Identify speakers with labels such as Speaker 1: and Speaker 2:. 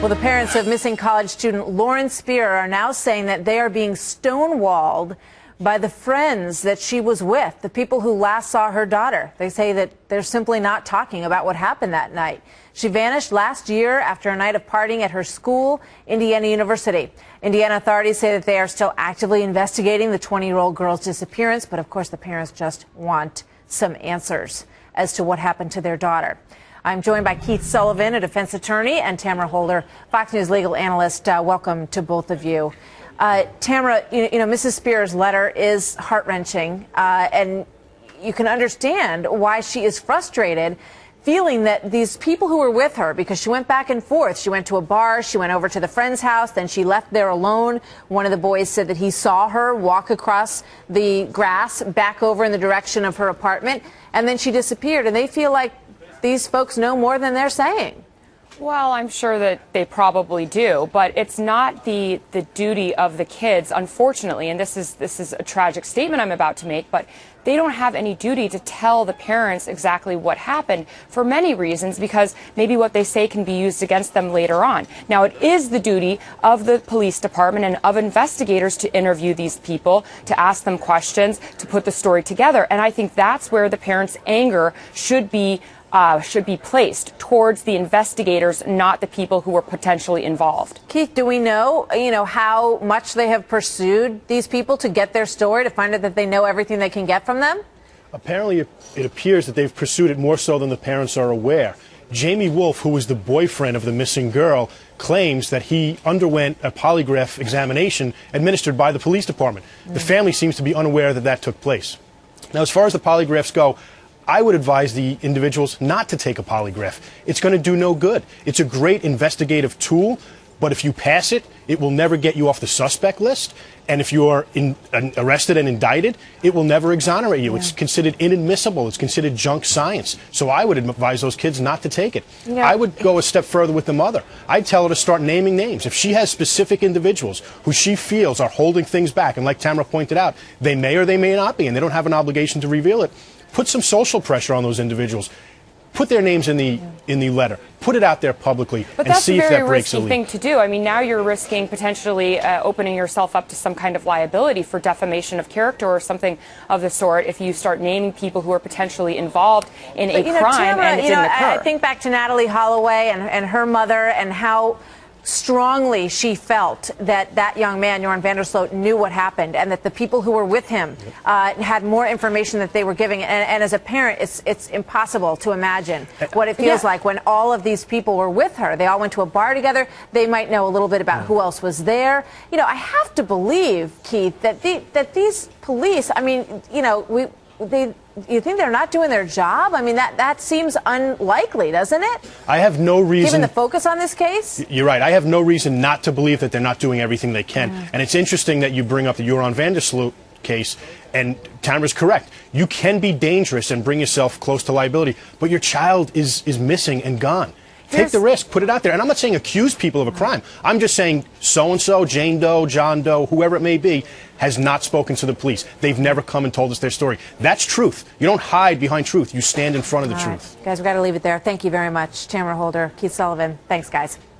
Speaker 1: Well, the parents of missing college student Lauren Spear are now saying that they are being stonewalled by the friends that she was with, the people who last saw her daughter. They say that they're simply not talking about what happened that night. She vanished last year after a night of partying at her school, Indiana University. Indiana authorities say that they are still actively investigating the 20-year-old girl's disappearance, but of course the parents just want some answers as to what happened to their daughter. I'm joined by Keith Sullivan, a defense attorney, and Tamara Holder, Fox News legal analyst. Welcome to both of you. Tamara, you know, Mrs. Spears' letter is heart-wrenching, and you can understand why she is frustrated, feeling that these people who were with her, because she went back and forth, she went to a bar, she went over to the friend's house, then she left there alone. One of the boys said that he saw her walk across the grass back over in the direction of her apartment, and then she disappeared, and they feel like these folks know more than they're saying.
Speaker 2: Well, I'm sure that they probably do, but it's not the duty of the kids, unfortunately, and this is a tragic statement I'm about to make, but they don't have any duty to tell the parents exactly what happened for many reasons, because maybe what they say can be used against them later on. Now, it is the duty of the police department and of investigators to interview these people, to ask them questions, to put the story together, and I think that's where the parents' anger should be placed towards the investigators, not the people who were potentially involved.
Speaker 1: Keith, do we know, how much they have pursued these people to get their story, to find out that they know everything they can get from them?
Speaker 3: Apparently, it appears that they've pursued it more so than the parents are aware. Jamie Wolf, who was the boyfriend of the missing girl, claims that he underwent a polygraph examination administered by the police department. The family seems to be unaware that that took place. Now, as far as the polygraphs go, I would advise the individuals not to take a polygraph. It's going to do no good. It's a great investigative tool, but if you pass it, it will never get you off the suspect list. And if you are arrested and indicted, it will never exonerate you. Yeah. It's considered inadmissible. It's considered junk science. So I would advise those kids not to take it. Yeah. I would go a step further with the mother. I'd tell her to start naming names. If she has specific individuals who she feels are holding things back, and like Tamara pointed out, they may or they may not be, and they don't have an obligation to reveal it, put some social pressure on those individuals. Put their names in the letter. Put it out there publicly and see if that breaks a leak.
Speaker 2: But that's a very risky thing to do. I mean, now you're risking potentially opening yourself up to some kind of liability for defamation of character or something of the sort if you start naming people who are potentially involved in a crime
Speaker 1: Tamara,
Speaker 2: and it didn't occur.
Speaker 1: I think back to Natalie Holloway and her mother and how strongly she felt that that young man, Joran van der Sloot, knew what happened and that the people who were with him had more information that they were giving. And as a parent, it's impossible to imagine what it feels like when all of these people were with her. They all went to a bar together. They might know a little bit about who else was there. You know, I have to believe, Keith, that these police, I mean, you think they're not doing their job? I mean, that seems unlikely, doesn't it?
Speaker 3: I have no reason...
Speaker 1: Given the focus on this case?
Speaker 3: You're right. I have no reason not to believe that they're not doing everything they can. And it's interesting that you bring up the Joran van der Sloot case, and Tamara's correct. You can be dangerous and bring yourself close to liability, but your child is missing and gone. Take the risk, put it out there. And I'm not saying accuse people of a crime. I'm just saying so-and-so, Jane Doe, John Doe, whoever it may be, has not spoken to the police. They've never come and told us their story. That's truth. You don't hide behind truth. You stand in front of the truth.
Speaker 1: Guys, we've got to leave it there. Thank you very much. Tamara Holder, Keith Sullivan. Thanks, guys.